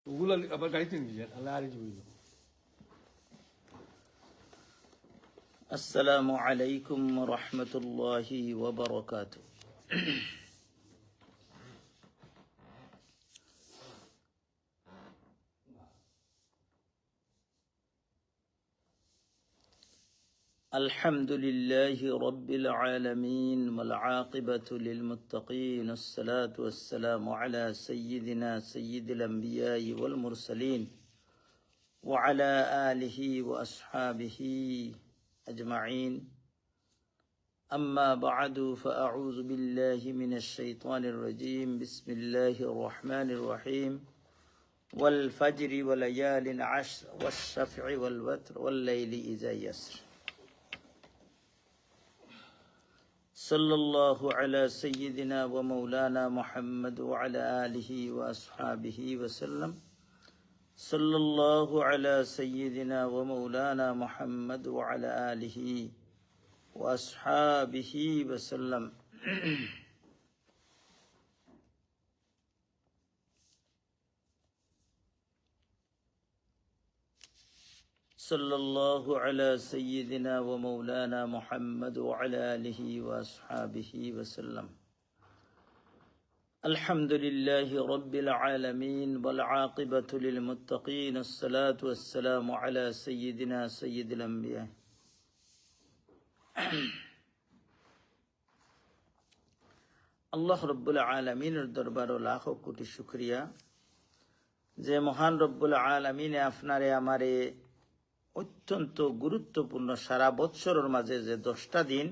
ওগুলো আবার গাড়িতে নিয়ে যান, আল্লাহ আর বুঝল। আসসালামু আলাইকুম ওয়া রাহমাতুল্লাহি ওয়া বারাকাতুহু। الحمد لله رب العالمين والعاقبة للمتقين، الصلاة والسلام على سيدنا سيد الأنبياء والمرسلين وعلى آله وأصحابه أجمعين. أما بعد فأعوذ بالله من الشيطان الرجيم. بسم الله الرحمن الرحيم. والفجر وليال عشر والشفع والوتر والليل إذا يسر. صلى الله على سيدنا ومولانا محمد وعلى آله وأصحابه وسلم. صلى الله على سيدنا ومولانا محمد وعلى آله وأصحابه وسلم. صلى الله على سيدنا ومولانا محمد وعلى آله وأصحابه وسلم. الحمد لله رب العالمين والعاقبة للمتقين، الصلاة والسلام على سيدنا سيد الأنبياء. আল্লাহ রব্বুল আলমিনের দরবারে লাখো কোটি শুকরিয়া যে মহান রব্বুল আলমিনে আপনারে আমারে অত্যন্ত গুরুত্বপূর্ণ সারা বৎসরের মাঝে যে 10টা দিন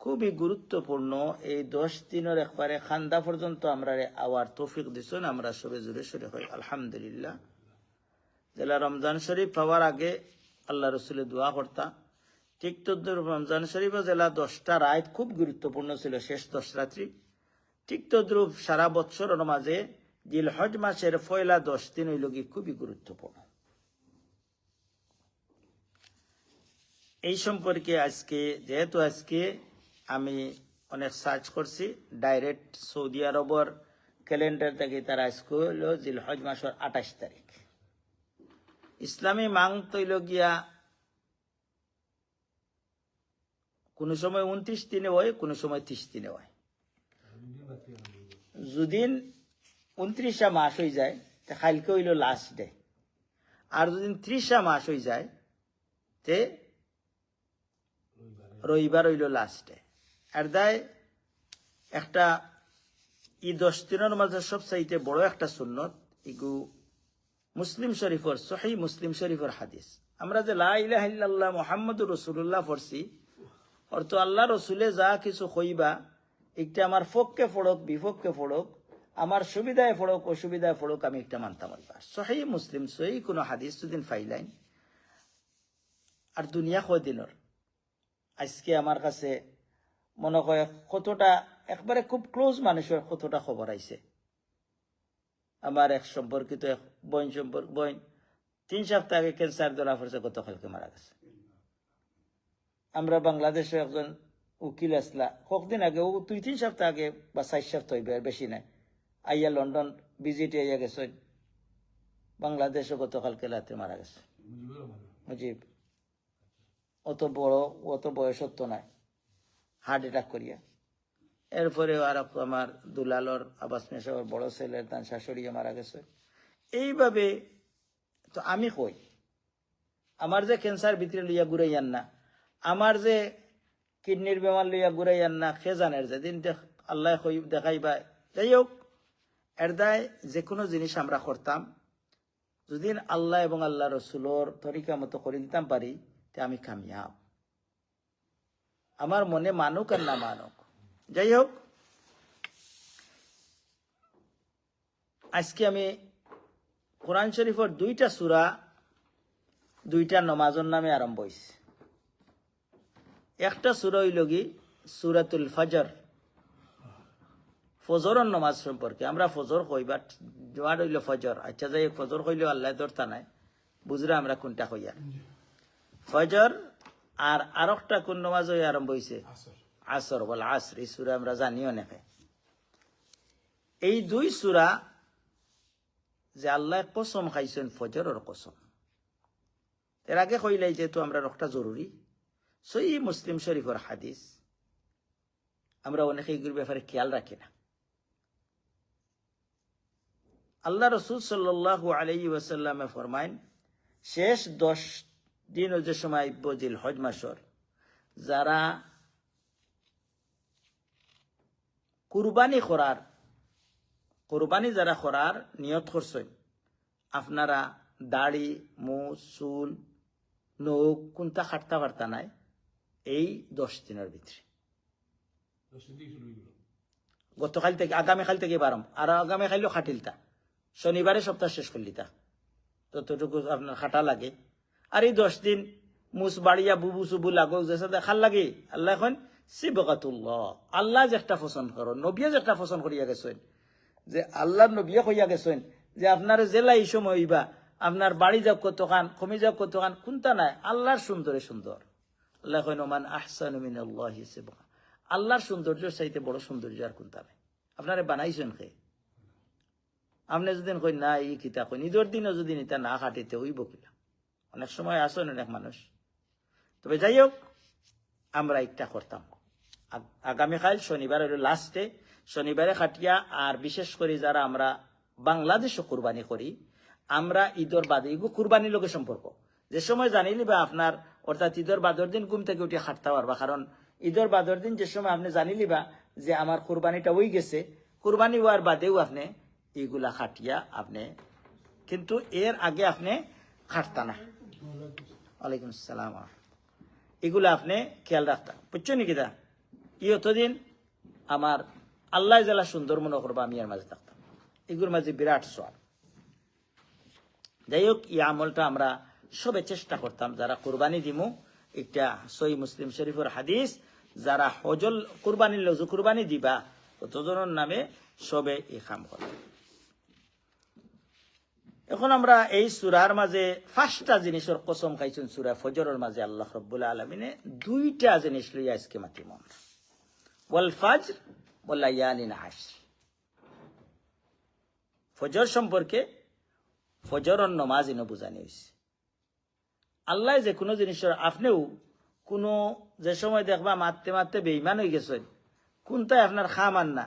খুবই গুরুত্বপূর্ণ, এই 10 দিনের একবারে খান্দা পর্যন্ত আমরা আওয়ার তৌফিক দিছেন। আমরা সবে জোরে সরে হই আলহামদুলিল্লাহ। জেলা রমজান শরীফ পাওয়ার আগে আল্লাহ রসুলের দোয়া করতা, ঠিক তদ্রুপ রমজান শরীফে জেলা 10টা রাত খুব গুরুত্বপূর্ণ ছিল, শেষ 10 রাত্রি। ঠিক তদ্রুপ সারা বৎসরের মাঝে জিলহজ মাসের পয়লা 10 দিন হইল কি খুবই গুরুত্বপূর্ণ। এই সম্পর্কে আজকে যেহেতু আজকে আমি অনেক সার্চ করছি, ডাইরেক্ট সৌদি আরবর ক্যালেন্ডার থেকে তারা আজকে হইল জিলহজ মাসের 28 তারিখ। ইসলামী মাং তৈল গিয়া কোন সময় 29 দিনে হয়, কোন সময় 30 দিনে হয়। যদি 29 মাস হয়ে যায় তে কালকে হইল লাস্ট ডে, আর যদি 30 মাস হয়ে যায় তে রবিবার হইল লাস্ট ডে। আর দায় একটা এই 10 দিনের মাঝে সবচাইতে বড় একটা সুন্নত, ইগু মুসলিম শরীফর সহিহ মুসলিম শরীফর হাদিস। আমরা যে লা ইলাহা ইল্লাল্লাহ মুহাম্মাদুর রাসূলুল্লাহ পড়ছি, অর্থ আল্লাহ রসুলে যা কিছু কইবা একটা আমার পক্ষে ফড়ক বিপক্ষে ফড়ক, আমার সুবিধায় ফড়ক অসুবিধায় ফড়ক, আমি একটা মানতাম আল্লাহ। সহিহ মুসলিম সহিহ কোনো হাদিস দুদিন ফাইলাইন আর দুনিয়া কয়দিনের। আজকে আমার কাছে মনে হয় কতটা একবারে খুব ক্লোজ মানুষের কতটা খবর আইছে। আমার এক সম্পর্কিত এক বোন 3 সপ্তাহ আগে ক্যান্সার ধরা পড়ছে, গতকালকে মারা গেছে। আমরা বাংলাদেশে একজন উকিল আসলা কতদিন আগে, ও 2-3 সপ্তাহ আগে বা 4 সপ্তাহ হইবে, বেশি নাই, আইয়া লন্ডন ভিজিট আইয়া গেছে, বাংলাদেশে গতকালকে রাতে মারা গেছে। মুজিব অত বড়, অত বয়স তো নাই, হার্ট অ্যাটাক করিয়া। এরপরে আর আমার দুলালর আবাস মেশাওয়ার বড় ছেলের তার শাশুড়িয়া মারা গেছে। এইভাবে তো আমি কই আমার যে ক্যান্সার ভিতরে লইয়া ঘুরাইয়ান না, আমার যে কিডনির বেমার লইয়া ঘুরাইয়ান না, সে জানের যেদিন আল্লাহ দেখাইবা। যাই হোক, এর দায় যে কোনো জিনিস আমরা করতাম যদি আল্লাহ এবং আল্লাহ রসুলোর তরিকা মতো করে দিতাম পারি, তে আমি কামিয়াব। আমার মনে মানুক আর না মানুক। যাই হোক, আজকে আমি কোরআন শরীফের 2টা সূরা 2টা নমাজের নামে আরম্ভ হয়েছে। একটা সূরা হইল কি সূরাতুল ফজর, ফজরের নমাজ সম্পর্কে। আমরা ফজর কই, বাট জোয়ার হইল ফজর। আচ্ছা যাই হোক, ফজর কইলেও আল্লাহ ধরতা নাই, বুঝরা আমরা কোনটা কইয়া ফজর। আর আরেকটা কোন নমাজ হয়ে আরম্ভ হয়েছে আসর, বল আসর। এই সূরা আমরা জানিও না। এই 2 সূরা যে আল্লাহ কসম খাইছেন ফজরের কসম। এর আগে কইলাই যেহেতু আমরা রকটা জরুরি, সই মুসলিম শরীফের হাদিস আমরা অনেকে এগুলোর ব্যাপারে খেয়াল রাখি না। আল্লাহ রসুল সাল্লাল্লাহু আলাইহি ওয়াসাল্লামে ফরমাইন, শেষ 10 দিন যে সময় বজিল হজ মাসর যারা কুরবানি যারা করার নিয়ত করছেন, আপনারা দাড়ি মুখ চুল নখ কোনটা খাটতে পারতা নাই এই 10 দিনের ভিতরে। গতকাল থেকে আগামীকাল থেকে বারম, আর আগামীকালও খাটিলতা, শনিবারে সপ্তাহ শেষ করলিতা, ততটুকু আপনার খাটা লাগে। আর এই 10 দিন মুস বাড়িয়া বুবু চুবু লাগো যে খাল লাগে। আল্লাহ এখন সিবগাতুল্লাহ, আল্লাহ যে একটা পছন্দ করো, নবিয়া যে একটা পছন্দ করিয়া গেছেন, যে আল্লাহ নবিয়া কইয়া গেছেন যে আপনার জেলা এই সময় হইবা, আপনার বাড়ি যাও কতখান, কমি যাও কতখান, কোনটা নাই আল্লাহর সুন্দরে সুন্দর। আল্লাহ কইন মান আহসানু মিনাল্লাহি সিবগা, আল্লাহর সৌন্দর্য চাইতে বড় সৌন্দর্য আর কোনটা নাই। আপনারে বানাইছেন কে? আপনি যদি কই না এই কিতা কই নিজের দিনও যদি নিতা না খাটিতে হইব কিনা। অনেক সময় আসেন অনেক মানুষ। তবে যাই হোক, আমরা একটা করতাম আগামীকাল শনিবার হইল লাস্টে, শনিবারে খাটিয়া। আর বিশেষ করে যারা আমরা বাংলাদেশও কুরবানি করি, আমরা ঈদর বাদে এগুলো কুরবানির লোকের সম্পর্ক যে সময় জানিলি বা আপনার অর্থাৎ ঈদর বাদর দিন ঘুম থেকে উঠে খাটতে পারবা। কারণ ঈদর বাদর দিন যে সময় আপনি জানিলি বা যে আমার কুরবানিটা হয়ে গেছে, কুরবানি হওয়ার বাদেও আপনি এইগুলা খাটিয়া আপনি, কিন্তু এর আগে আপনি খাটতা না। ওয়ালাইকুম আসসালাম। এগুলো আপনি খেয়াল রাখতাম, বুঝছো নাকি? দা ই অতদিন আমার আল্লাহ জেলা সুন্দর মনে করবো, আমি এর মাঝে থাকতাম, এগুলোর মাঝে বিরাট সব। যাই হোক, এই আমলটা আমরা সবে চেষ্টা করতাম যারা কুরবানি দিমু। একটা সহি মুসলিম শরীফের হাদিস, যারা হজল কুরবানির লজু কুরবানি দিবা ততজনের নামে সবে এই কাম করে। এখন আমরা এই সূরার মাঝে 5টা জিনিসের কসম খাইছেন সূরা ফজরের মাঝে আল্লাহ রাব্বুল আলামিনে 2টা জিনিস লইয়া আজকে মাতিম আমরা, ওয়াল ফাজর ওয়াল লায়ালিন আশর। ফজর সম্পর্কে ফজরের নামাজ ইনো বুঝানি হয়েছে। আল্লাহ যে কোনো জিনিসের আপনিও কোনো যে সময় দেখবা মারতে মারতে বেঈমান হয়ে গেছেন, কোনটাই আপনার খামান না,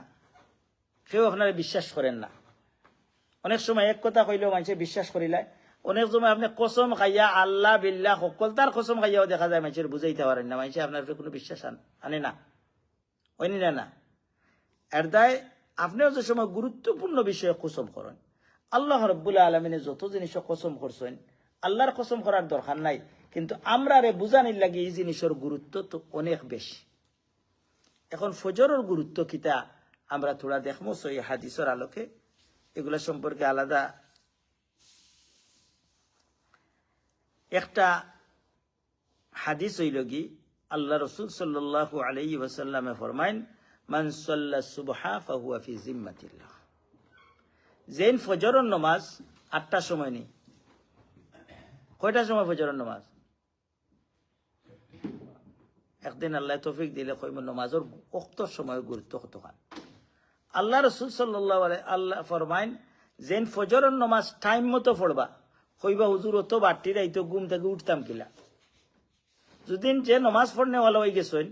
কেউ আপনারা বিশ্বাস করেন না। অনেক সময় এক কথা কইলেও মানুষে বিশ্বাস করিলাই, অনেক সময় আপনি কসম খাইয়া আল্লাহ বিল্লাহ সকল তার কসম খাইয়াও দেখা যায় মানুষের বুঝাইতে পারেন না, মানুষে আপনার কোনো বিশ্বাস আনে না, হয়নি না। এর দায় আপনিও যে সময় গুরুত্বপূর্ণ বিষয়ে কসম করেন, আল্লাহ রাব্বুল আলামিনে যত জিনিস কসম করছেন, আল্লাহর কসম করার দরকার নাই, কিন্তু আমরা রে বুঝানির লাগে এই জিনিসের গুরুত্ব তো অনেক বেশি। এখন ফজরের গুরুত্ব কিতা আমরা থোড়া দেখবো সই হাদিসের আলোকে, এগুলা সম্পর্কে আলাদা একটা হাদিস হইল কি, আল্লাহ রসুল সাল্লাল্লাহু আলাইহি ওয়াসাল্লামে ফরমাইন, মান সাল্লা সুবহা ফাহুয়া ফি জিম্মাতিল্লাহ। যেন ফজরের নামাজ 8টার সময় নেই, কয়টার সময় ফজরের নামাজ? একদিন আল্লাহ তৌফিক দিলে কইব নামাজের ওয়াক্তর সময় গুরুত্ব কতখান। আল্লাহ রসুল সাল্লাল্লাহু আলাইহি আল্লাহ ফরমাইন, যেন ফজরের নামাজ টাইম মতো পড়বা, কইবা হুজুর অত বাড়তি রাইতো ঘুম থেকে উঠতাম কিলা। যদি যে নামাজ পড়নে ভালো হয়ে গেছেন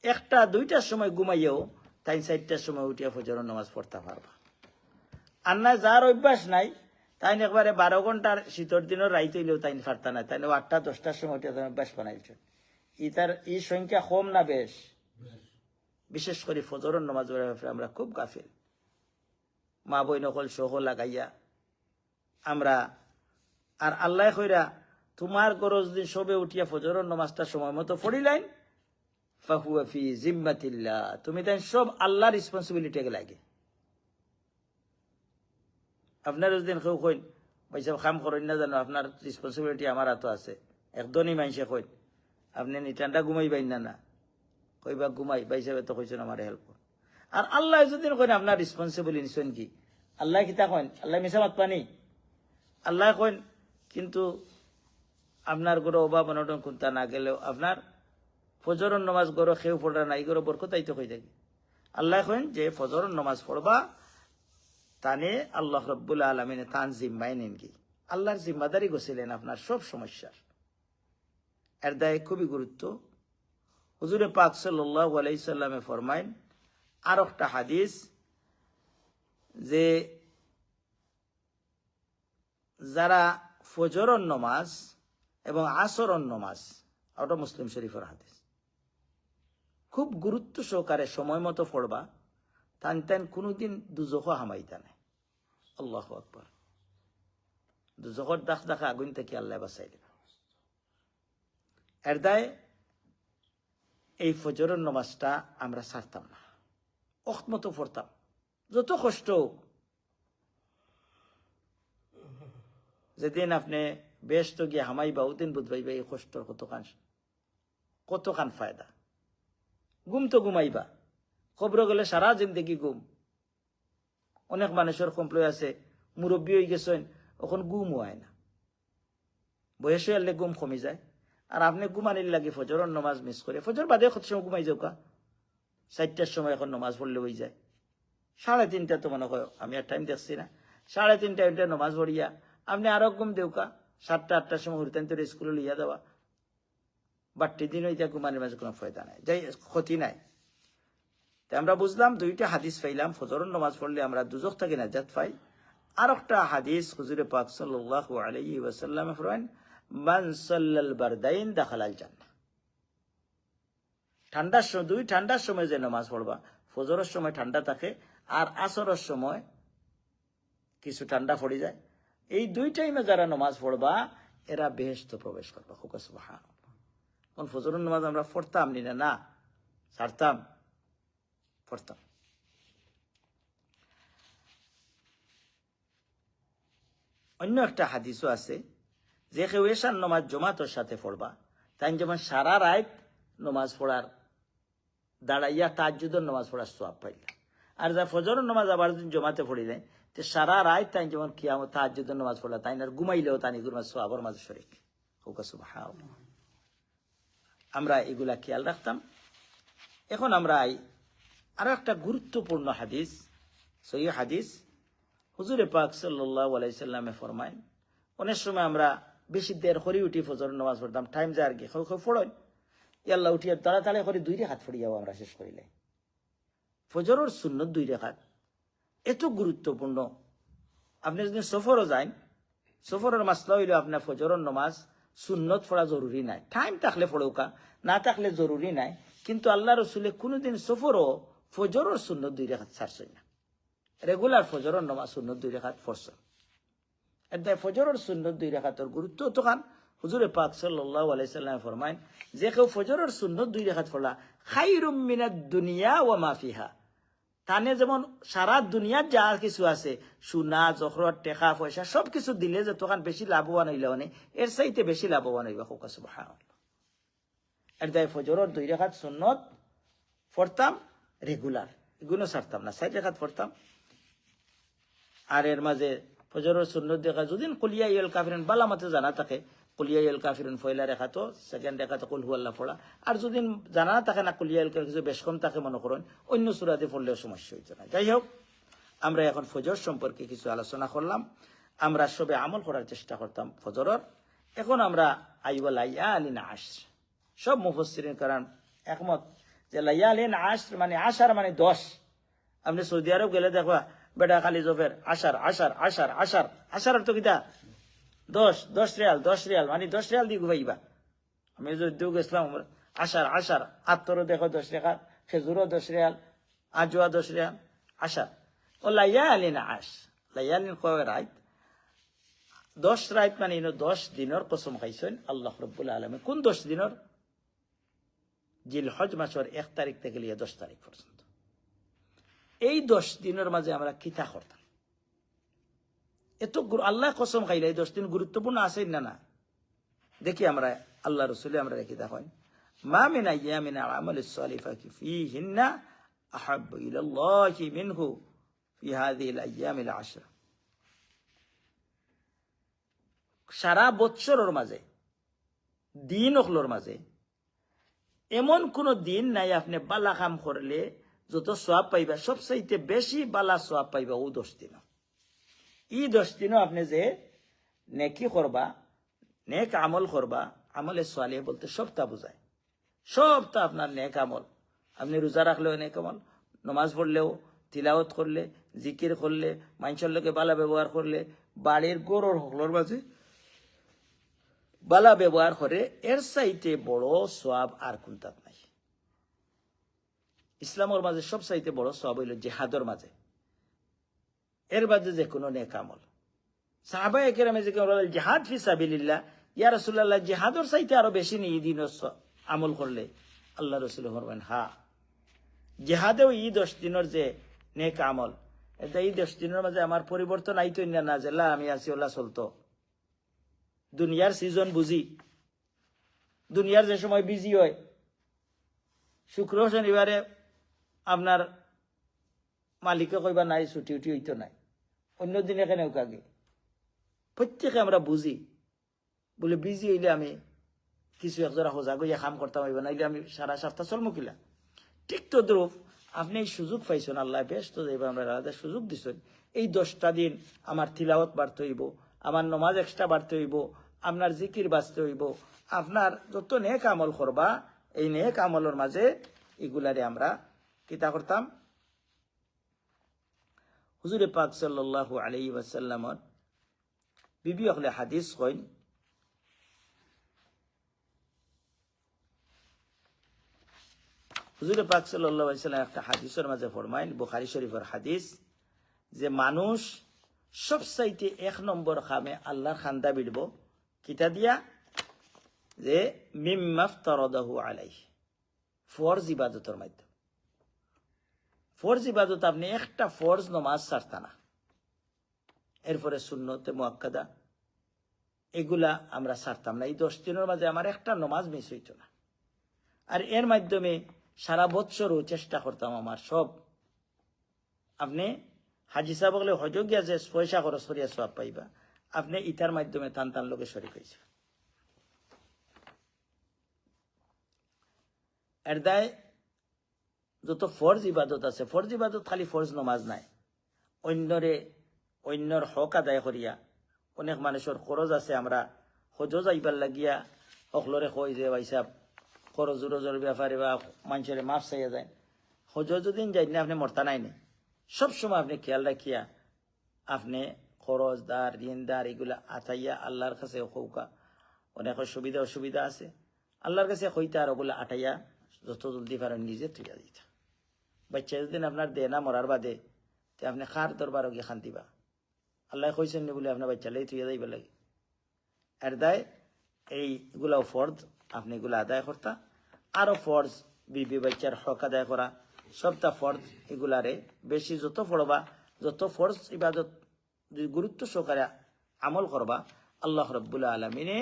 1টা 2টার সময় ঘুমাইয়াও তাই 4টার সময় উঠিয়া ফজরের নামাজ পড়তে পারবা। আর না যার অভ্যাস নাই তাই একবারে 12 ঘন্টার শীতের দিনের রাইত হইলেও তাই পারতা না, তাই 8টা 10টার সময় উঠিয়া অভ্যাস বানাইছেন। এই সংখ্যা কম না বেশ? বিশেষ করে ফজরের নামাজের ব্যাপারে আমরা খুব গাফিল। মা বই নকল সহ লাগাইয়া আমরা, আর আল্লাহ কইরা তোমার গরজ দিন সবে উঠিয়া ফজরের নামাজটা সময় মতো পড়িলাইন, ফাহুয়া ফি জিম্মাতিল্লাহ, তুমি তাই সব আল্লাহর রেসপন্সিবিলিটি লাগে। আপনার দিন কেউ কইন ভাই সব কাম করেন না জানো, আপনার রেসপন্সিবিলিটি আমার হাতে আছে, একদমই মানুষে কইন আপনি নিটানটা ঘুমাইবেন না, কইবা ঘুমাই ভাই সাহেব তো কইছেন আমার হেল্প। আর আল্লাহ যদি কইন আপনার রেসপন্সিবল নিছেন কি, আল্লাহ কিতা কইন? আল্লাহ মিছা মাত পানি আল্লাহ কইন, কিন্তু আপনার গরো অভাব অনটন কোনটা না গেলেও আপনার ফজরের নামাজ গরো খেউ পড়া নাই, গরো বরকতাই তো কই থাকি। আল্লাহ কইন যে ফজরের নামাজ পড়বা তানে আল্লাহ রব্বুল আলমিনে তান জিম্মাই নেন কি আল্লাহর জিম্মাদারি গছিলেন আপনার সব সমস্যার। এর দায় খুবই গুরুত্ব। হুজুরে পাক সাল্লাল্লাহু আলাইহি সাল্লামে ফরমাইন আর একটা হাদিস যে যারা ফজরের নামাজ এবং আসরের নামাজ, ওটা মুসলিম শরীফের হাদিস, খুব গুরুত্ব সহকারে সময় মতো পড়বা, তান তান কোনোদিন দুজখ হামাইতা নাই। আল্লাহু আকবার। দুজখর দাখ দেখা আগুন থেকে আল্লাহ বাঁচাই দিল। এর দায় এই ফজরের নামাজটা আমরা ছাড়তাম না, ওয়াক্ত মতো পড়তাম, যত কষ্ট হোক। যেদিন আপনি ব্যস্ত গিয়ে হামাইবা ওদিন বুঝবাইবা এই কষ্টর কতখান ফায়দা। ঘুম তো ঘুমাইবা, খবর গেলে সারা জিন্দগি ঘুম। অনেক মানুষের কমপ্লেন আছে মুরব্বী হয়ে গেছেন, এখন ঘুম হয় না, বয়স হয়ে ঘুম কমে যায়। আর আপনি ঘুমানির লাগে ফজরের নামাজ মিস করে, ফজর বাদে কত সময় ঘুমাই যাও কা, 4টার সময় এখন নামাজ পড়লে হয়ে যায়। 3:30 তো মনে হয়, আমি আর টাইম দেখছি না, 3:30 নামাজ পড়িয়া আপনি আরো ঘুম দেউকা, 7টা 8টার সময় হরিতান তোর স্কুলে লইয়া দেওয়া। বাট্টি দিন হইতা ঘুমানির মাঝে কোনো ফায়দা নাই, যাই ক্ষতি নাই। তাই আমরা বুঝলাম 2টা হাদিস পাইলাম, ফজরের নামাজ পড়লে আমরা দুজখ থেকে নাজাত পাই। আর একটা হাদিস হুজুরে পাক সাল্লাল্লাহু আলাইহি ওয়াসাল্লাম ফরমান মান সাল্লাল বারদাইন দাখালাল জান্নাহ। ঠান্ডার সময়, ঠান্ডার সময় যে নামাজ পড়বা, ফজরের সময় ঠান্ডা থাকে আর আসরের সময় কিছু ঠান্ডা পড়ে যায়, এই 2 টাইমে যারা নামাজ পড়বা এরা বেহেশত প্রবেশ করবা। হুকা সুবহানাল্লাহ। কোন ফজরের নামাজ আমরা পড়তাম নি না, ছাড়তাম, পড়তাম। অন্য একটা হাদিসও আছে যে কেউ এশার নামাজ জমাতের সাথে পড়বা, তাই যেমন সারা রাত নামাজ পড়ার দাঁড়াইয়া তাহাজ্জুদের নামাজ পড়ার সওয়াব পাইলা। আর যা ফজরের নামাজ আবার যদি জমাতে পড়িলেন তো সারা রাত তাই যেমন কিয়ামত তাহাজ্জুদের নামাজ পড়লা, তাই আর ঘুমাইলেও তানি গুরমাজ সওয়াবের মাঝে শরীক। হুকা সুবহানাল্লাহ। আমরা এগুলা খেয়াল রাখতাম। এখন আমরা আরো একটা গুরুত্বপূর্ণ হাদিস, সহিহ হাদিস, হুজুরে পাক সাল্লাল্লাহু আলাইহি সাল্লামে ফরমায় অনেক সময় আমরা বেশি দেরি করে উঠি ফজরের নামাজ পড়তাম, টাইম যায় আর কি, ফড়ই ইয়াল্লা উঠিয়া তাড়াতাড়ি করে 2 রাকাত পড়িয়াও আমরা শেষ করিলে। ফজরের সুন্নত 2 রাকাত এত গুরুত্বপূর্ণ। আপনি যদি সফরও যান, সফরের মাসলা হইলে আপনার ফজরের নামাজ সুন্নত পড়া জরুরি নাই, টাইম থাকলে পড়ৌকা, না থাকলে জরুরি নাই। কিন্তু আল্লাহ রসুলে কোনোদিন সফরও ফজরের সুন্নত 2 রাকাত ছাড়ছেন না, রেগুলার ফজরের নামাজ সুন্নত 2 রাকাত পড়ছেন। এর ফজরের সুন্নত 2 রাকাতের গুরুত্ব তখন হুজুরে পাক সাল্লাল্লাহু আলাইহি সাল্লাম ফরমায় যে কেউ ফজরের সুন্নত 2 রাকাত পড়লা খায়রুম মিনাদ দুনিয়া ওয়া মা ফিহা, তানে যেমন সারা দুনিয়ার যা কিছু আছে সোনা জখরত টেকা পয়সা সবকিছু দিলে যে তখন বেশি লাভবান হইলে মানে এর চাইতে বেশি লাভবান হইবা। হুকা সুবহানাল্লাহ। এর দায় ফজরের 2 রাকাত সুন্নত পড়তাম রেগুলার, এগুলো ছাড়তাম না, 4 রাকাত পড়তাম। আর এর মাঝে ফজরের সুন্নত দেখা যদি কুলিয়া ইল কাফিরুন বালা মতে জানা থাকে, কুলিয়া ইল কাফিরুন পয়লা রেখা তো, সেকেন্ড রেখা তো কুল হুয়াল্লাহ পড়া। আর যদি জানা থাকে না কুলিয়া ইল কাফিরুন কিছু বেশ কম থাকে মনে করেন, অন্য সূরাতে পড়লেও সমস্যা হইতো না। যাই হোক, আমরা এখন ফজর সম্পর্কে কিছু আলোচনা করলাম, আমরা সবে আমল করার চেষ্টা করতাম ফজরের। এখন আমরা আইওয়া লায়ালিন আশর, সব মুফাসসিরিন কারণ একমত যে লায়ালিন আশর মানে আশার মানে 10। আপনি সৌদি আরব গেলে দেখবা বেটা খালি জফের আশার আশার আশার আশার আশার অর্থ কিতা 10 রিয়াল 10 রিয়াল মানে 10 রিয়াল দিয়ে ঘুমাইবা। আমি যদি গেছিলাম আশার আশার, আত্মরও দেখো 10 টাকা, খেজুরও 10 রিয়াল, আজওয়া 10 রিয়াল, আশার। ও লায়ালিন আশ, লায়ালিন কয় রাত, 10 রাত মানে 10 দিনের কসম খাইছেন আল্লাহ রাব্বুল আলামিন। কোন 10 দিনের? জিলহজ মাসের 1 তারিখ থেকে লিয়ে 10 তারিখ পর্যন্ত। এই 10 দিনের মাঝে আমরা কিতা করতাম? এত আল্লাহ কসম খাইলে এই 10 দিন গুরুত্বপূর্ণ আছে না? দেখি আমরা আল্লাহ রসুলে আমরা রেখে দেখেন মা মিন আইয়ামিন আমালিস সালিহাতি ফীহিন্না আহাব্বু ইলাল্লাহি মিনহু ফি হাযিহিল আইয়ামিল আশর। সারা বছরের মাঝে দিন ওগুলোর মাঝে এমন কোন দিন নাই আপনি বালা কাম করলে যত সওয়াব পাইবা সবচাইতে বেশি বালা সওয়াব পাইবা ও 10 দিন। ই 10 দিনও আপনি যে নেকি করবা, নেক আমল করবা, আমলে সালেহ বলতে সবটা বোঝায়, সবটা আপনার নেক আমল। আপনি রোজা রাখলেও নেক আমল, নমাজ পড়লেও, তিলাওয়াত করলে, জিকির করলে, মানুষের লোকে বালা ব্যবহার করলে, বাড়ির গরুর হকলোর মাঝে বালা ব্যবহার করে, এর চাইতে বড় সওয়াব আর কোনটাত নাই। ইসলামের মাঝে সব চাইতে বড় সওয়াব হইল জিহাদের মাঝে, এর মাঝে যে কোনো নেক আমল। সাহাবায়ে কেরামে যে জিহাদ ফি সাবিলিল্লাহ, ইয়া রাসূলুল্লাহ জিহাদের চাইতে আরো বেশি নি দিন আমল করলে? আল্লাহ রাসূল ফরমান, হ্যাঁ, জিহাদেও 10 দিনের যে নেক আমল, এটা 10 দিনের মাঝে আমার পরিবর্তন আইতো না, যে আমি আছি ওলা চলতো। দুনিয়ার সিজন বুঝি, দুনিয়ার যে সময় বিজি হয়, শুক্র শনিবারে আপনার মালিকে কইবা নাই, ছুটি উঠি হইতো নাই, অন্য দিনে কেন কাগে, প্রত্যেকে আমরা বুঝি বলে বিজি হইলে আমি কিছু একজোড়া সজাগ হইয়া কাম করতাম হইব, নাইলে আমি সারা সপ্তাহ চলমু কিলা। ঠিক তো দ্রুপ আপনি এই সুযোগ পাইছেন, আল্লাহ বেশ তো যাইব, আমরা আলাদা সুযোগ দিছেন। এই 10টা দিন আমার তিলাওয়াত বাড়তে হইব, আমার নমাজ এক্সট্রা বাড়তে হইব, আপনার জিকির বাঁচতে হইব, আপনার যত নেক আমল করবা, এই নেক আমলের মাঝে এগুলারে আমরা কিতা করতাম। হুজুরে পাক সাল্লাল্লাহু আলাইহি ওয়াসাল্লামর বিবি হলে হাদিস কইন, হুজুরে পাক সাল্লাল্লাহু আলাইহি ওয়াসাল্লাম একটা হাদিসের মাঝে ফরমাইন, বুখারী শরীফের হাদিস, যে মানুষ সবচাইতে 1 নম্বর খামে আল্লাহর খান্দা বিড়ব কিতা দিয়া, যে মিম্মা ইফতারাদাহু আলাইহি, ফরজ ইবাদতের মাধ্যমে। ফরজ ইবাদত আপনি একটা ফরজ নামাজ ছাড়তা না, এরপরে সুন্নতে মুআক্কাদা এগুলা আমরা ছাড়তাম না। এই 10 দিনের মাঝে আমার একটা নামাজ মিস হইতো না। আর এর মাধ্যমে সারা বছরও চেষ্টা করতাম আমার সব, আপনি হাজি সাহেব বলে হজ গিয়া যে পয়সা খরচ করিয়া সওয়াব পাইবা, আপনি ইটার মাধ্যমে টান টান লোকে শরীক হয়েছে। এর দায় যত ফরজ ইবাদত আছে, ফরজ ইবাদত খালি ফরজ নমাজ নাই, অন্যর হক আদায় করিয়া, অনেক মানুষের খরচ আছে, আমরা হজ যাইবার লাগিয়া সকলরে কই যে ভাই সাহেব খরচ রোজের ব্যাপারে বা মানুষের মাফ চাইয়া যায়, হজ যদিন যাই না আপনি মরতা নাই নি, সবসময় আপনি খেয়াল রাখিয়া আপনি খরচ দার ঋণদার এগুলা আটাইয়া আল্লাহর কাছে কৌকা। অনেক সুবিধা অসুবিধা আছে, আল্লাহর কাছে কইতা আর ওগুলা আটাইয়া যত জলদি পারেন নিজে তুইয়া দিতা। বাচ্চা যদিন আপনার দে না মরার বাদে, তে আপনি খার দরবারও গিয়ে খান্তিবা, আল্লাহ কইছেন নি বলে আপনার বাচ্চা লাই তুইয়া যাইবা লাগে। এর দায় এইগুলাও ফরজ, আপনি এগুলা আদায় করতা। আরো ফরজ বিবি বাচ্চার হক আদায় করা, সবটা ফরজ। এগুলারে বেশি যত পড়বা, যত ফরজ ইবাদত গুরুত্ব সহকারে আমল করবা, আল্লাহ রাব্বুল আলামিনে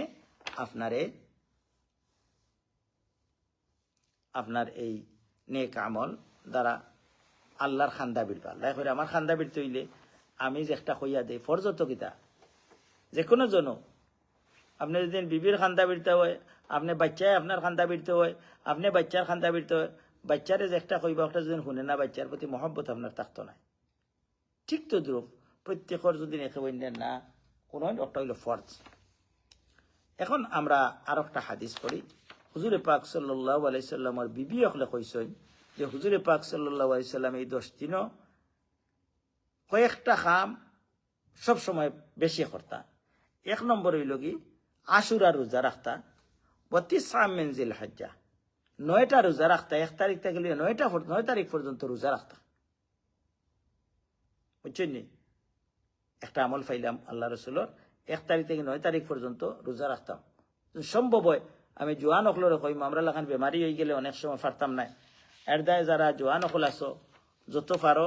আপনার এই নেক আমল দ্বারা আল্লাহর খান্দা বিড়বা। আল্লাহ করে আমার খান্দা বিড়তে হইলে আমি যে একটা কইয়া দেই ফরজ তো কিতা, যে কোনো জন আপনি যদি বিবির খান্দা বিড়তে হয়, আপনি বাচ্চায় আপনার খান্দা বিড়তে হয়, আপনি বাচ্চার খান্দা বিড়তে হয়, বাচ্চারে যে একটা কইবা একটা যদি শুনে না, বাচ্চার প্রতি মহব্বত আপনার থাকতো না। ঠিক তো দ্রুপ প্রত্যেকের যদি একেবারে না কোনো একটা হইল ফরজ। এখন আমরা আর একটা হাদিস পড়ি। হুজুরে পাক সাল্লাল্লাহু আলাইহি সাল্লামের বিবি হলে কইছেন যে হুজুরে পাক সাল্লাল্লাহু আলাইহি সাল্লাম এই 10 দিনও কয়েকটা কাম সব সময় বেশি করতা। 1 নম্বর হইল কি আশুরা রোজা রাখতা, 32 মিন জিলহজ্জা, 9টা রোজা রাখতা। 1 তারিখ থেকে 9 তারিখ পর্যন্ত রোজা রাখতা। বুঝছেন নি? একটা আমল পাইলাম আল্লাহ রসুলের, 1 তারিখ থেকে 9 তারিখ পর্যন্ত রোজা রাখতাম। সম্ভব হয় আমি জোয়ান অকলরে কইম, আমরা লাখান বেমারি হয়ে গেলে অনেক সময় পারতাম না। এর দায় যারা জোয়ান অকল আছো, যত পারো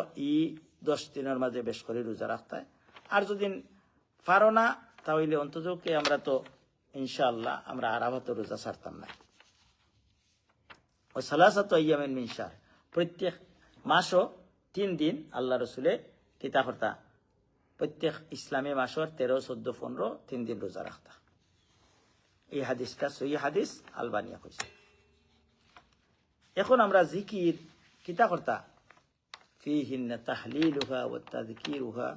10 দিনের মাঝে বেশ করে রোজা রাখতায়। আর যদি পারো না তাহলে অন্ততকে আমরা তো ইনশাআল্লাহ আমরা আরাফাত রোজা ছাড়তাম না। ও সালাসাতু আইয়ামিন মিন শাহর, প্রত্যেক মাসও 3 দিন আল্লাহ রসুলে কিতা করতা, প্রত্যেক ইসলামী মাসের 13, 14, 15 3 দিন রোজা রাখতা। এই হাদিসটা সহি হাদিস, আলবানিয়া কইছে। এখন আমরা জিকির কিতা করতা, ফিহিন্না তাহলিলুহা ওয়া তাযকিরুহা,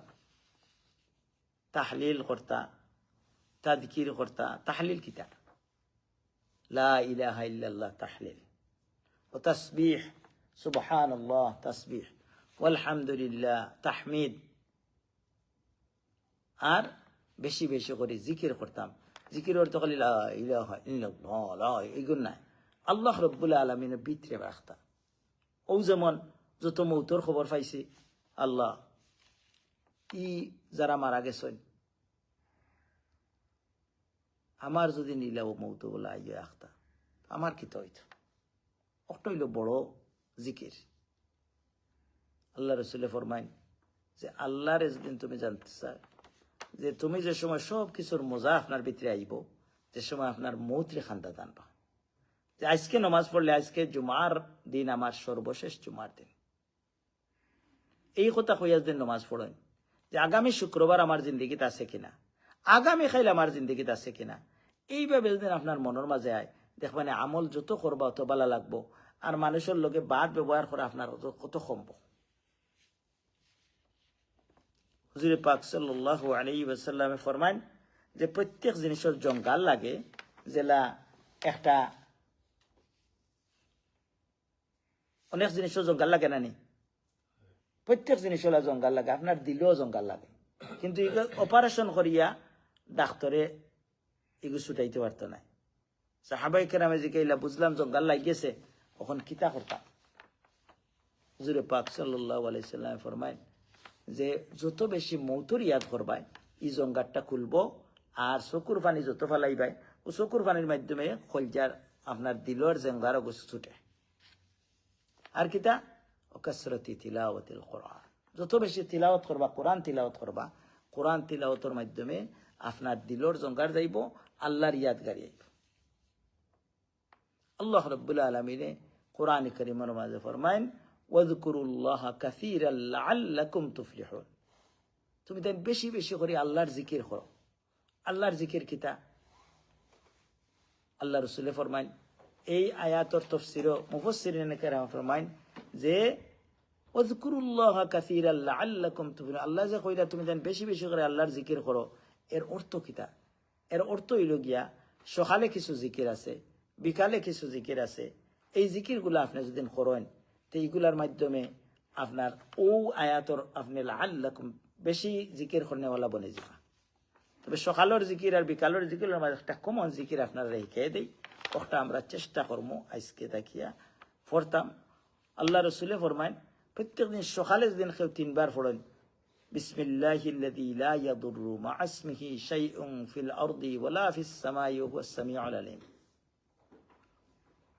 তাহলিল করতা, তাযকির করতা। তাহলিল কিতা? লা ইলাহা ইল্লাল্লাহ তাহলিল, ও তাসবিহ সুবহানাল্লাহ তাসবিহ, আলহামদুলিল্লাহ তাহমিদ। আর বেশি বেশি করে জিকির করতাম। জিকির অর্থ খালি লা ইলাহা ইল্লাল্লাহ, লা এগুলো নাই, আল্লাহ রব্বুল আলামিনের ভিতরে রাখতাম। ও যেমন যত মৌতর খবর পাইছি, আল্লাহ ই যারা মারা গেছেন, আমার যদি নিলে ও মৌত বলে আইয়ে আখতা, আমার কি তো হইতো? ওটা হইল বড় জিকির। আল্লাহ রসুলে ফরমাইন যে আল্লাহর যেদিন তুমি জানতে চাও, যে তুমি যে সময় সব কিছুর মজা আপনার ভিতরে আইব, যে সময় আপনার মৌত্রে খান্দা জানবা, যে আজকে নমাজ পড়লে আজকে জুমার দিন আমার সর্বশেষ জুমার দিন, এই কথা কইয়া দিন নমাজ পড়েন যে আগামী শুক্রবার আমার জিন্দগিতে আছে কিনা, আগামী খাইল আমার জিন্দগিতে আছে কিনা। এইভাবে যদি আপনার মনের মাঝে আয়, দেখবেন আমল যত করবা অত ভালো লাগবো, আর মানুষের লগে বাদ ব্যবহার করা আপনার কত কমব। হুজুর পাক সাল্লাল্লাহু আলাইহি ওয়াসাল্লামে ফরমান যে প্রত্যেক জিনিসের জঙ্গাল লাগে, যেলা একটা অনেক জিনিসের জঙ্গাল লাগে না নি, প্রত্যেক জিনিস হলো জঙ্গাল লাগে, আপনার দিলেও জঙ্গাল লাগে, কিন্তু অপারেশন করিয়া ডাক্তরে এগুলো ছুটাইতে পারতো না। সাহাবাই কেরামে জিকাইলা বুঝলাম জঙ্গাল লাগিয়েছে, তখন কিতা করতাম? হুজুরে পাক সাল্লাল্লাহু আলাইহি সাল্লাম ফরমায় যে যত বেশি মৌতুর ইয়াদ করবাই, এই জঙ্গারটা খুলবো, আর চকুর পানি যত ফেলাইবাই, ও চকুর পানির মাধ্যমে কলজার আপনার দিলর জঙ্গার গোছ ছুটে। আর কিতা? কাসরতি তিলাওয়াতিল কোরআন, যত বেশি তিলাওয়াত করবা, কোরআন তিলাওয়াত করবা, কোরআন তিলাওয়াতের মাধ্যমে আপনার দিলর জঙ্গার যাইব, আল্লাহর ইয়াদগারি আইব। আল্লাহ রাব্বুল আলামিন কোরআন কারীমের মাঝে ফরমায়েন ওয়াযকুরুল্লাহা কাসীরান লাআল্লাকুম তুফলিহুন, তুমি তাই বেশি বেশি করে আল্লাহর জিকির করো। আল্লাহর জিকির কিতা? আল্লাহ রাসূলে ফরমায়েন, এই আয়াতের তাফসীর মুফাসসিরিনে কেরাম ফরমায়েন যে ওয়াযকুরুল্লাহা কাসীরান লাআল্লাকুম তুফলিহুন, আল্লাহ যে কইরা তুমি তাই বেশি বেশি করে আল্লাহর জিকির করো, এর অর্থ কিতা? এর অর্থ হইল গিয়া সকালে কিছু জিকির আছে, বিকালে কিছু জিকির আছে, এই জিকিরগুলো আপনি যদি করেন তো এইগুলার মাধ্যমে আপনার ও আয়াতর আপনি লাআল্লাকুম বেশি জিকির করনেওয়ালা বনে যাবা। তবে সকালের জিকির আর বিকালের জিকিরের মাঝে একটা কমন জিকির আপনারা রেখে দেই, ওটা আমরা চেষ্টা করবো আজকে দেখিয়া পড়তাম। আল্লাহ রসুলে ফরমাইন প্রত্যেক দিন সকালে দিন কেউ 3 বার পড়েন বিসমিল্লাহিল্লাযী লা ইয়াদুররু মা ইসমিহি শাইউন ফিল আরদি ওয়ালা ফিস সামাই ওয়া হুয়াস সামিউল আলিম।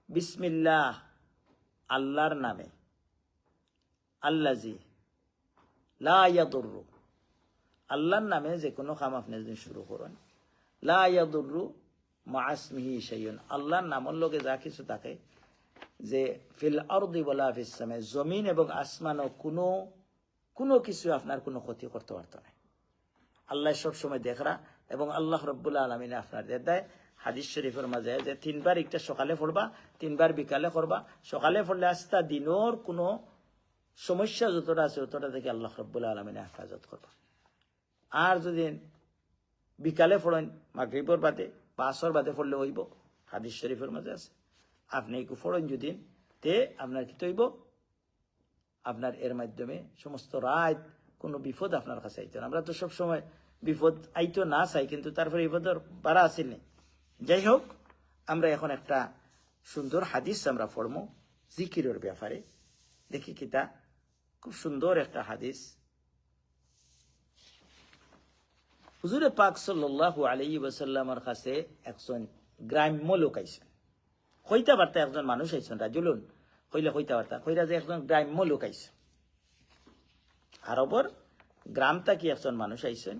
বিসমিল্লাহ, আল্লাহর নামে, আল্লাযী লা ইয়াদুররু, আল্লাহর নামে যে কোনো কাম আপনি যদি শুরু করেন, লা ইয়াদুররু মা ইসমিহি শাইউন, আল্লাহর নামের লগে যা কিছু থাকে, যে ফিল আরদি ওয়ালা ফিস সামাই, জমিন এবং আসমানও কোনো কিছু আপনার কোনো ক্ষতি করতে পারত না। আল্লাহ সব সময় দেখরা, এবং আল্লাহ রব্বুল আলামিন আপনার দেয় হাদিস শরীফের মাঝে যে 3 বার একটা সকালে পড়বা, 3 বার বিকালে করবা। সকালে পড়লে আস্তা দিনের কোনো সমস্যা যতটা আছে ততটা থেকে আল্লাহ রব্বুল আলামিন হেফাজত করবা। আর যদি বিকালে পড়েন মাগরিবর বাদে বা আসর বাদে পড়লে হইব, হাদিস শরীফের মাঝে আছে। আপনি একটু পড়েন যদি, তে আপনার কি তৈব, আপনার এর মাধ্যমে সমস্ত রাত কোনো বিপদ আপনার কাছে আইতো না। আমরা তো সবসময় বিপদ আইতো না চাই, কিন্তু তারপরে বিপদের বাড়া আসিল নেই। যাই হোক, আমরা এখন একটা সুন্দর হাদিস আমরা পড়বো জিকিরের ব্যাপারে। দেখি কিতা, খুব সুন্দর একটা হাদিস। হুজুরে পাক সাল্লাল্লাহু আলাইহি ওয়াসাল্লামের কাছে একজন গ্রাম্য লোক আইছেন। কইতা বার্তা একজন মানুষ আইছেন, রাজুলুন কইলে কইতা বার্তা কইরা যে একজন গ্রাম্য লোক আইছেন, আরবর গ্রাম থাকি একজন মানুষ আইছেন।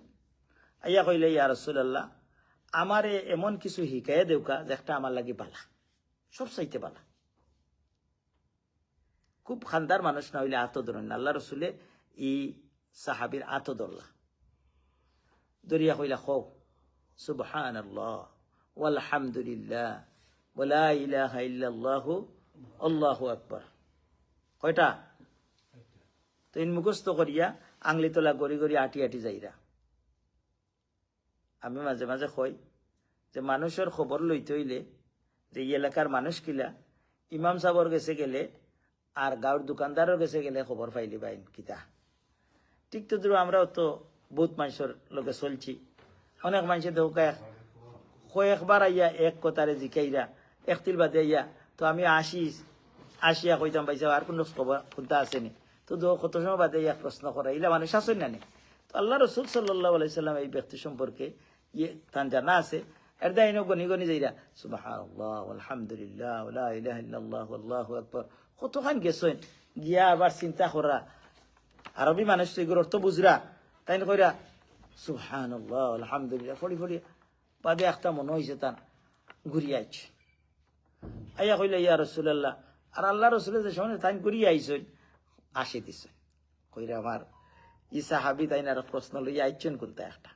আইয়া কইলে ইয়া রাসূলুল্লাহ, আমারে এমন কিছু হিকায়া দেউকা যে একটা আমার লাগি বালা, সব চাইতে বালা। খুব খানদার মানুষ না হইলে আত ধরেন না। আল্লাহ রসুলে ই সাহাবির আত ধরলা, দরিয়া কইলা খো সুবহানাল্লাহ ওয়ালহামদুলিল্লাহ ওয়ালা ইলাহা ইল্লাল্লাহু আল্লাহু আকবার। কয়টা? তো ইন মুখস্থ করিয়া আংলি তোলা গড়ি গড়ি আটি আটি যাইরা। আমি মাঝে মাঝে কই যে মানুষের খবর লইতে হইলে যে এই এলাকার মানুষ কিলা ইমাম সাহর গেছে গেলে আর গাঁর দোকানদারের গেছে গেলে খবর পাইলি বাইন কিতা ঠিক তো ধরো আমরাও তো বহুত মানুষের লোকে চলছি অনেক মানুষের দৌকা কয়েকবার আইয়া এক কথারে জিকাইরা একতিল বাদে আইয়া তো আমি আসিয়া কইতাম পাইছা আর কোনো খবর কোনটা আসেনি তো কত সময় বাদে ইয়া প্রশ্ন করা ইলা মানুষ আসেন না তো আল্লাহ রসুল সাল্লাহ আলাইসাল্লাম এই ব্যক্তি সম্পর্কে ইয়ে তান জানা আছে এর দাইন গনি গনি যাইরা সুবহানাল্লাহ আলহামদুলিল্লাহ লা ইলাহা ইল্লাল্লাহ আল্লাহু আকবার কতখান গেছেন গিয়া আবার চিন্তা করা আরবি মানুষ তো এগুলোর অর্থ বুঝরা তাই না কইরা সুবহানাল্লাহ আলহামদুলিল্লাহ ফড়ি ফড়ি বাদে একটা মনে হয়েছে তার ঘুরিয়ে আইছে আইয়া কইলে ইয়া রসুল্লাহ আর আল্লাহ রসুলের যে সময় তাই ঘুরিয়ে আইসেন আসে দিছেন কইরা আমার ই সাহাবি তাই না প্রশ্ন লইয়া আইছেন কোনটা একটা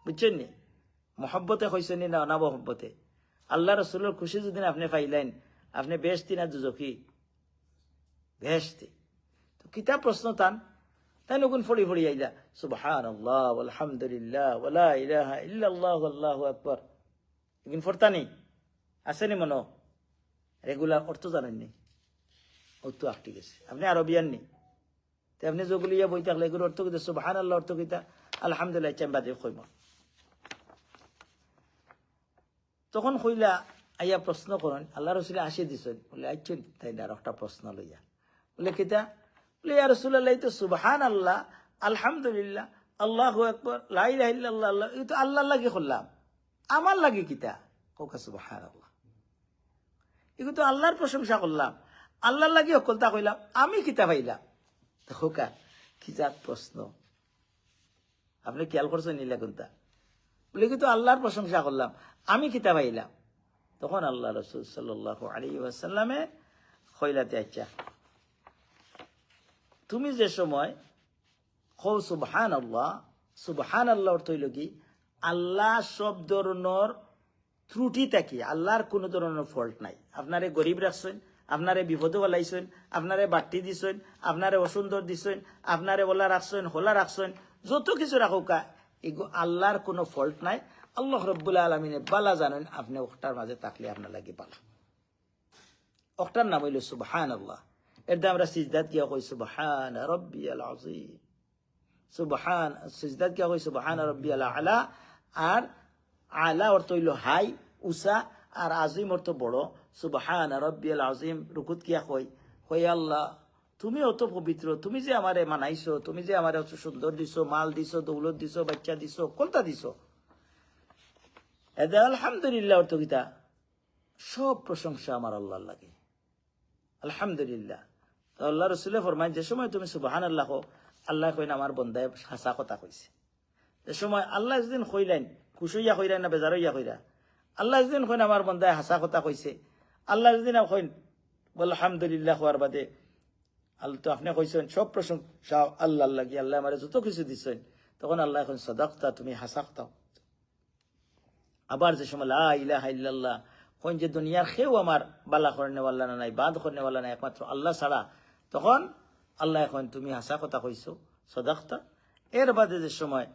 বুঝছেন নি মহব্বতে হয়েছেন না অনা মহব্বতে আল্লাহ রসুলের খুশি যদি আপনি পাইলেন আপনি বেশতি না দুজকি বেশতি তো কিতাব প্রশ্ন তান তাই নকুন ফড়ি ফড়ি আইলা সুবহানাল্লাহ আলহামদুলিল্লাহ ওয়ালা ইলাহা ইল্লাল্লাহু আল্লাহু আকবার এগুন ফরতানি আসেনি মনো রেগুলার অর্থ জানেননি অর্থ আটটি গেছে আপনি আরবিয়ান নি তো আপনি যেগুলি ইয়া বই থাকলে এগুলোর অর্থ কিতা সুবহানাল্লাহ অর্থ কিতা আলহামদুলিল্লাহ চাম্বাদে কইম তখন কইলা আইয়া প্রশ্ন করেন আল্লাহ রসুলে আসে দিছেন বলে আইছেন তাই না আর একটা প্রশ্ন লইয়া বলে কিতা বলে ইয়া রাসূলুল্লাহ তো সুবহানাল্লাহ আলহামদুলিল্লাহ আল্লাহু আকবার লা ইলাহা ইল্লাল্লাহ আল্লাহ এই তো আল্লাহর লাগি করলাম আমার লাগি কিতা কোকা সুবহানাল্লাহ এগুলো তো আল্লাহর প্রশংসা করলাম আল্লাহর লাগি অকলতা কইলাম আমি কিতা পাইলাম তো কোকা কি জাত প্রশ্ন আপনি খেয়াল করছেন নিলা কোনটা বলে কিন্তু আল্লাহর প্রশংসা করলাম আমি কিতা পাইলাম তখন আল্লাহ রাসূল সাল্লাল্লাহু আলাইহি ওয়াসাল্লামে কইলাতে আচ্ছা তুমি যে সময় কও সুবহানাল্লাহ সুবহানাল্লাহ অর্থ হইল কি আল্লাহ সব ধরনের ত্রুটি থাকি আল্লাহর কোনো ধরনের ফল্ট নাই আপনারে গরিব রাখছেন আপনারে বিপদে বলাইছেন আপনারে বাট্টি দিছেন আপনারে অসুন্দর দিছেন আপনারে ওলা রাখছেন হোলা রাখছেন যত কিছু রাখুকা এগো আল্লাহর কোনো ফল্ট নাই আল্লাহ রব্বুল আলমিনে বালা জানেন আপনি ওটার মাঝে থাকলে আপনার লাগে বালা ওটার নাম হইল সুবহানাল্লাহ এর দাম আমরা সিজদাত গিয়া কই সুবহান রাব্বিয়াল আযীম সুবহান সিজদাত গিয়া কই সুবহান রাব্বিয়াল আলা আর আলা অর্থ হইল হাই উসা আর আজিম অর্থ বড় সুবহান রাব্বিয়াল আযীম রুকুত কিয়া কই আল্লাহ তুমি অত পবিত্র তুমি যে আমারে মানাইছো তুমি যে আমারে অত সুন্দর দিছো মাল দিছো দৌলত দিছো বাচ্চা দিছো কোনটা দিছো এদা আলহামদুলিল্লাহ অর্থ কিতা সব প্রশংসা আমার আল্লাহর লাগে আলহামদুলিল্লাহ আল্লাহ রসুলে ফরমায় যে সময় তুমি সুবহানাল্লাহ কও আল্লাহ কইন আমার বন্দায় হাসা কথা কইছে যে সময় আল্লাহ যেদিন কইলেন খুশইয়া কইরা না বেজার হইয়া কইরা আল্লাহ যেদিন কইন আমার বন্দায় হাসা কথা কইছে আল্লাহ যেদিন কইন আলহামদুলিল্লাহ হওয়ার বাদে আল্লাহ তো আপনি কইছেন সব প্রশংসা আল্লাহর লাগি আল্লাহ আমারে যত কিছু দিছেন তখন আল্লাহ এখন সাদাকতা তুমি হাসা কথা আবার যে সময় লা ইলাহা ইল্লাল্লাহ কোন যে দুনিয়ার কেউ আমার বালা করনেওয়ালা নাই বাদ করনেওয়ালা নাই একমাত্র আল্লাহ ছাড়া তখন আল্লাহ এখন তুমি হাসা কথা কইছো সদাকতা এর বাদে যে সময়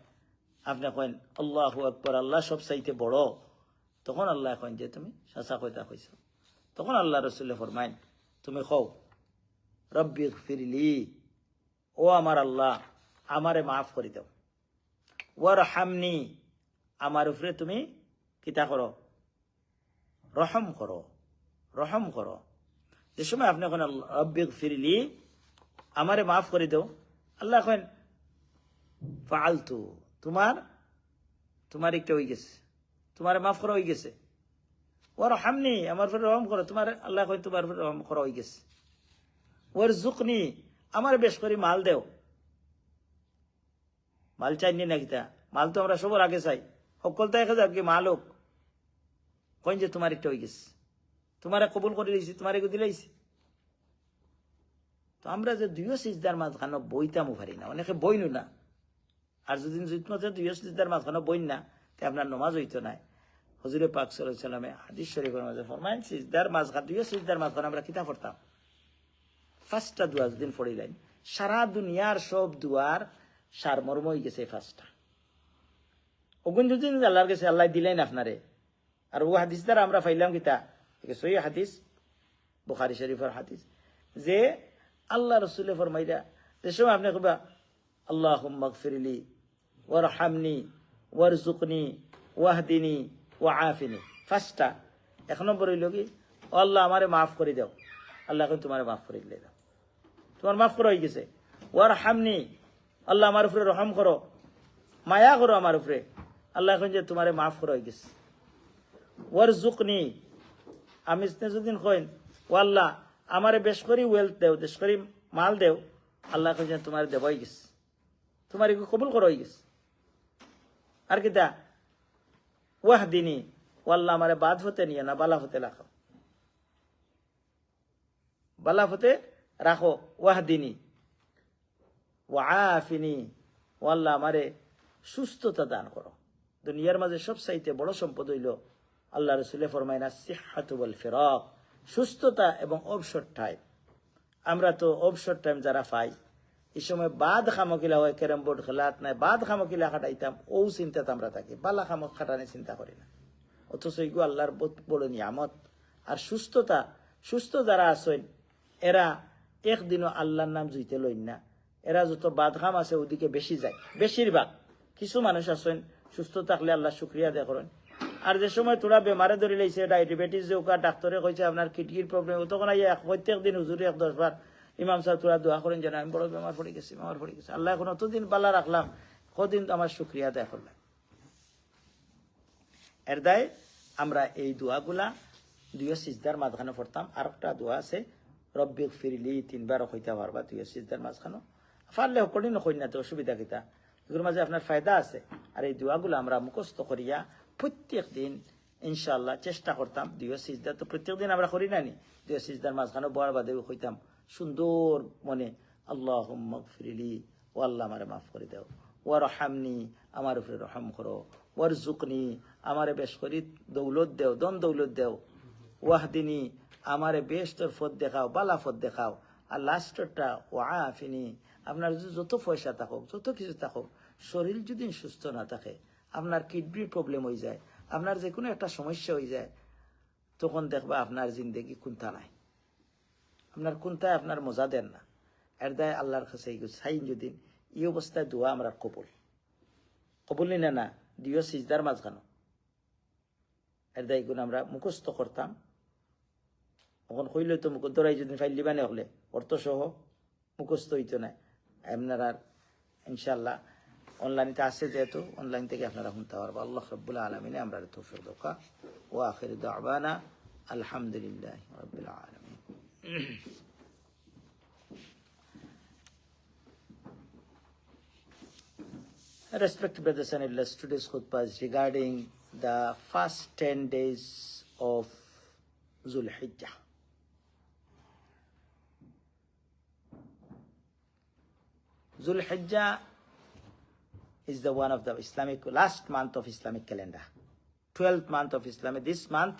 আপনি কইন আল্লাহু আকবার আল্লাহ সব চাইতে বড় তখন আল্লাহ এখন যে তুমি হাসা কথা কইছো তখন আল্লাহ রসুলে ফরমাইন তুমি কও রব্বি গফিরলি ও আমার আল্লাহ আমারে মাফ করে দাও ওয়ারহামনি আমার উপরে তুমি কিতা করো রহম করো রহম করো যে সময় আপনি এখন রব্বি গফিরলি আমারে মাফ করে দাও আল্লাহ এখন ফালতু তোমার একটা হয়ে গেছে তোমারে মাফ করা হয়ে গেছে ওয়ারহামনি আমার উপরে রহম করো তোমার আল্লাহ এখন তোমার উপরে রহম করা হয়ে গেছে ওয়ারজুকনি আমার বেশ করে মাল দেও মাল চাইনি না কিতা মাল তো আমরা সবার আগে চাই সকল তো দেখা যাক কি মাল হোক কইন যে তোমার একটা হয়ে গেছে তোমারে কবুল করে দিয়েছি তোমার এগো দিলাইছি তো আমরা যে দুইও সিজদার মাঝখানে বইতামও পারি না অনেকে বইনু না আর যদি মতে দুইও সিজদার মাঝখানে বইন না তে আপনার নমাজ হইতো না হুজুরে পাক সাল্লাল্লাহু আলাইহি ওয়াসাল্লামে হাদিস শরীফের মাঝে ফরমায়েন সিজদার মাঝখানে দুইও সিজদার মাঝখানে আমরা কিতা পড়তাম ফার্স্টটা দোয়া দিন পড়িলেন সারা দুনিয়ার সব দুয়ার সারমর্ম হয়ে গেছে ফার্স্টটা ওগুন যদি আল্লাহর কাছে আল্লাহ দিলেন আপনারে আর ও হাদিস দ্বারা আমরা পাইলাম কিতা সহি হাদিস বুখারী শরীফের হাদিস যে আল্লাহ রসুলে ফরমাইরা যে সময় আপনি কবা আল্লাহুম্মা গফিরলি ওয়ারহামনি ওয়ারজুকনি ওয়াহদিনি ওয়াআফিনি ফার্স্টটা এক নম্বর হইল কি ও আল্লাহ আমারে মাফ করে দাও আল্লাহ এখন তোমারে মাফ করে দিলে দাও তোমার মাফ করা হয়ে গেছে ওয়ারহামনি আল্লাহ আমার উপরে রহম করো মায়া করো আমার উপরে আল্লাহ এখন যে তোমারে মাফ করা হয়ে গেছে ওয়ারজুকনি আমি যদিন কইন ও আল্লাহ আমারে বেশ করি ওয়েলথ দেও বেশ করি মাল দেও আল্লাহ এখন যে তোমার দেব হয়ে গেছে তোমার কবুল করা হয়ে গেছে আর কিতা ওয়াহদিনী ও আল্লাহ আমারে বাদ হতে নিয়ে না বালা হতে রাখো বালা হতে রাখো ওয়াহদিনী ওয়াআফিনী ও আল্লাহ আমারে সুস্থতা দান করো দুনিয়ার মাঝে সব চাইতে বড় সম্পদ হইল আল্লাহ রসুলে ফরমাইনা সিহাতু ওয়াল ফিরাক সুস্থতা এবং অবসর টাইম আমরা তো অবসর টাইম যারা পাই এই সময় বাদ খামকিলা হয় ক্যারাম বোর্ড খেলাত নাই বাদ খামকিলা খাটাইতাম ও চিন্তাতে আমরা থাকি বালা খামক খাটানি চিন্তা করি না অথচ এইগু আল্লাহর বড় নিয়ামত আর সুস্থতা সুস্থ যারা আছেন এরা একদিনও আল্লাহর নাম জুইতে লইন না এরা যত বাদ খাম আছে ওদিকে বেশি যায় বেশিরভাগ কিছু মানুষ আছেন সুস্থ থাকলে আল্লাহ শুক্রিয়া দেয় করেন আর যে সময় তোরা বেমারে ধরে লাইছে ডায়াবেটিস যে ওকা ডাক্তারে কইছে আপনার কিডনির প্রবলেম তখন প্রত্যেক দিন হুজুরে 10 বার ইমাম সাহেব তোরা দোয়া করেন যেন আমি বড় বেমার পড়ে গেছি আল্লাহ এখন অতদিন বালা রাখলাম কদিন আমার শুক্রিয়া আদায় করলাম এর দায় আমরা এই দোয়াগুলা দুইও সিজদার মাঝখানে পড়তাম আর একটা দোয়া আছে রব্বিক ফিরলি 3 বার হইতে পারবা দুইও সিজদার মাঝখানে পারলে করি নকই না তো অসুবিধা কিতা এগুলোর মাঝে আপনার ফায়দা আছে আর এই দোয়াগুলো আমরা মুখস্থ করিয়া প্রত্যেক দিন ইনশাআল্লাহ চেষ্টা করতাম দুইও সিজদা তো প্রত্যেক দিন আমরা করি না নি দুইও সিজদার মাঝখানে বড় বাদে হইতাম সুন্দর মনে আল্লাহুম্মা গফিরলি ও আল্লাহ আমারে মাফ করে দাও ওয়ারহামনি আমার উপরে রহম করো ওয়ারজুকনি আমারে বেশ করি দৌলত দেও দন দৌলত দেও ওয়াহদিনী আমারে বেশ তোর ফদ দেখাও বালা ফদ দেখাও আর লাস্টটা ওয়াআফিনি আপনার যত পয়সা থাকুক যত কিছু থাকুক শরীর যদি সুস্থ না থাকে আপনার কিডনির প্রবলেম হয়ে যায় আপনার যে কোনো একটা সমস্যা হয়ে যায় তখন দেখবা আপনার জিন্দেগি কোনটা নাই আপনার কোনটায় আপনার মজা দেন না এর দায় আল্লাহর কাছে সাইন যদি এই অবস্থায় দোয়া আমরা কবুল নি না দিও সিজদার মাঝখানো এর দায় গুণ আমরা মুখস্থ করতাম এখন কইলে তো মুখ দরাই যদি ফাইল দিবানে হলে অর্থ সহ মুখস্থ হইতো না আপনারা ইনশাআল্লাহ অনলাইনতে আছে যেহেতু অনলাইন থেকে আপনারা শুনতে পারবো আল্লাহ রাব্বুল আলামিন আমরা তৌফিক দোকা ও আখির দাওয়ানা আলহামদুলিল্লাহ রাব্বিল আলামিন Respected brothers and sisters, today's khutbah is regarding the first 10 days of Dhul Hijjah. Dhul Hijjah is the one of the Islamic last month of Islamic calendar, 12th month of Islam. This month,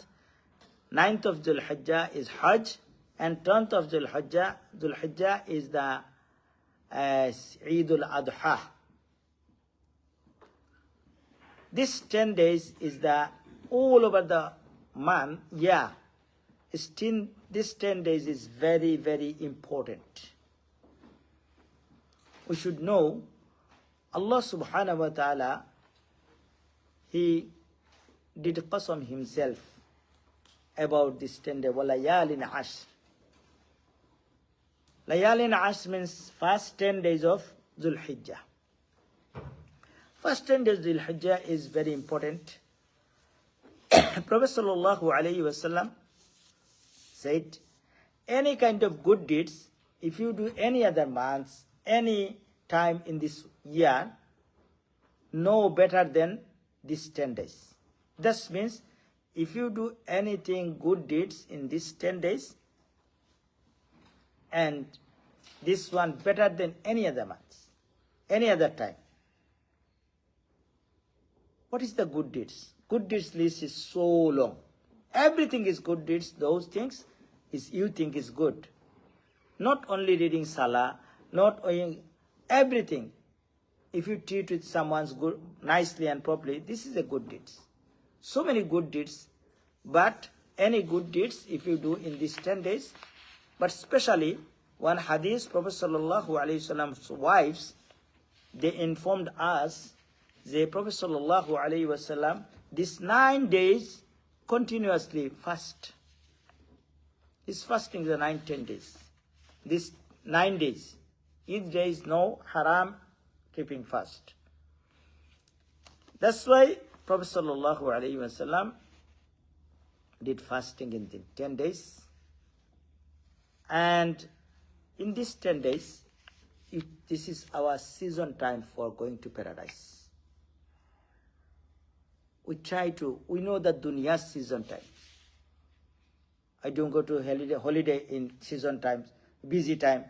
9th of Dhul Hijjah is Hajj, and 10th of Dhul Hijjah is the Eid al-Adha. This 10 days is the all over the month. Yeah, this 10 days is very, very important. We should know Allah subhanahu wa ta'ala, He did qasam Himself about this 10 days. وَلَيَالٍ عَشْرٍ. Layalin Ashr means first 10 days of Dhul Hijjah. First 10 days of Dhul Hijjah is very important. Prophet sallallahu alayhi wasallam said, any kind of good deeds, if you do any other months, any time in this year, no better than these 10 days. This means, if you do anything good deeds in these 10 days, and this one better than any other months, any other time. What is the good deeds? Good deeds list is so long. Everything is good deeds. Those things is you think is good. Not only reading Salah, not only everything. If you treat with someone's good nicely and properly, this is a good deeds. So many good deeds, but any good deeds if you do in these 10 days, but especially one hadith, Prophet sallallahu alaihi wasallam's wives, they informed us, the Prophet sallallahu alaihi wasallam, these 9 days continuously fast. He's fasting the 10 days. These 9 days. Each day is no haram keeping fast. That's why Prophet sallallahu alaihi wasallam did fasting in the 10 days. And in these 10 days, this is our season time for going to paradise. We know that dunya season time. I don't go to holiday in season times, busy time.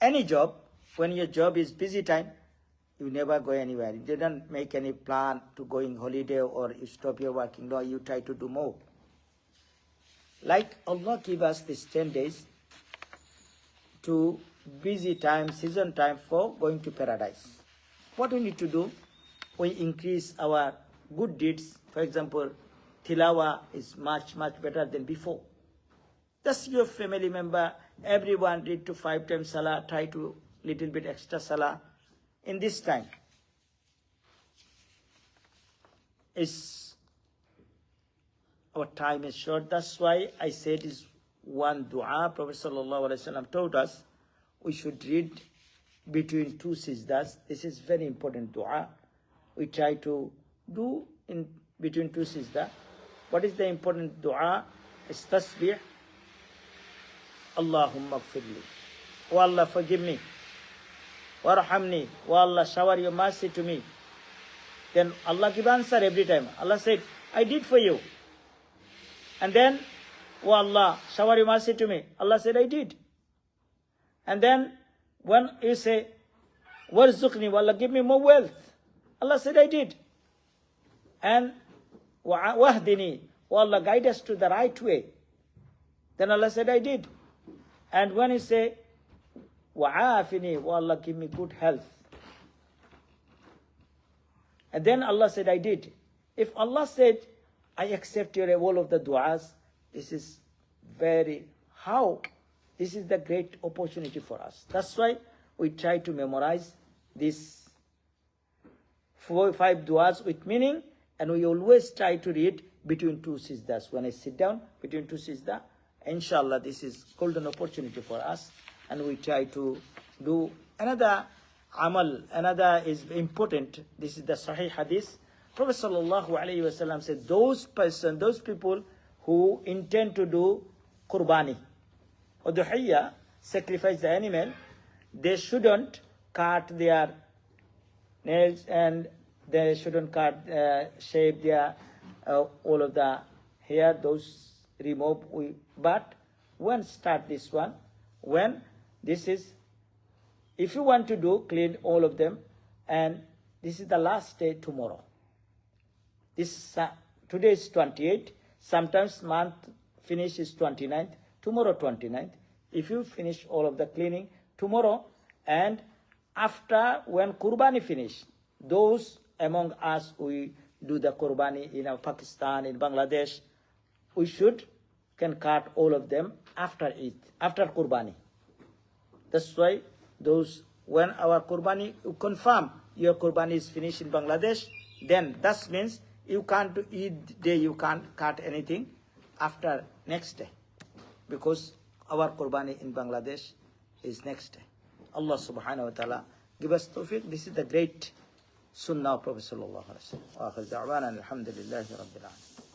Any job, when your job is busy time, you never go anywhere. You don't make any plan to going holiday or you stop your working. No, you try to do more. Like Allah give us these 10 days to busy time, season time for going to paradise. What we need to do? We increase our good deeds. For example, tilawa is much better than before. Just your family member, everyone read to 5 times salah, try to little bit extra salah in this time. Our time is short. That's why I said is one dua. Prophet sallallahu alaihi wasallam taught us we should read between 2 sajdas. This is very important dua. We try to do in between 2 sajda. What is the important dua? It's tasbih. Allahumma gfirli. Oh Allah, forgive me. Warhamni. Oh Allah, shower your mercy to me. Then Allah give answer every time. Allah said, I did for you. And then, oh Allah, shower your mercy to me. Allah said, I did. And then, when you say, warzuqni, oh Allah, give me more wealth. Allah said, I did. And, wahdini, oh Allah, guide us to the right way. Then Allah said, I did. And when you say, wa'afini, oh Allah, give me good health. And then Allah said, I did. If Allah said, I accept your all of the du'as, this is this is the great opportunity for us. That's why we try to memorize these 4 or 5 du'as with meaning, and we always try to read between 2 sajdas. When I sit down, between 2 sajda, inshallah, this is golden opportunity for us, and we try to do another amal. Another is important. This is the Sahih Hadith. Prophet sallallahu alaihi wasallam said, those people who intend to do qurbani, udhiyya, sacrifice the animal, they shouldn't cut their nails and they shouldn't shave their all of the hair. Those remove. But when start this one, when this is, if you want to do, clean all of them, and this is the last day tomorrow. Today is 28. Sometimes month finish is 29th. Tomorrow 29th. If you finish all of the cleaning tomorrow, and after when Qurbani finish, those among us we do the Qurbani in Pakistan, in Bangladesh, we can cut all of them after Qurbani. That's why when our Qurbani, you confirm your Qurbani is finished in Bangladesh, then that means you can't do Eid day, you can't cut anything after next day, because our Qurbani in Bangladesh is next day. Allah subhanahu wa ta'ala give us tawfiq. This is the great sunnah of Prophet sallallahu alaihi wasallam. Wa akhir da'wana alhamdulillahi rabbil alamin.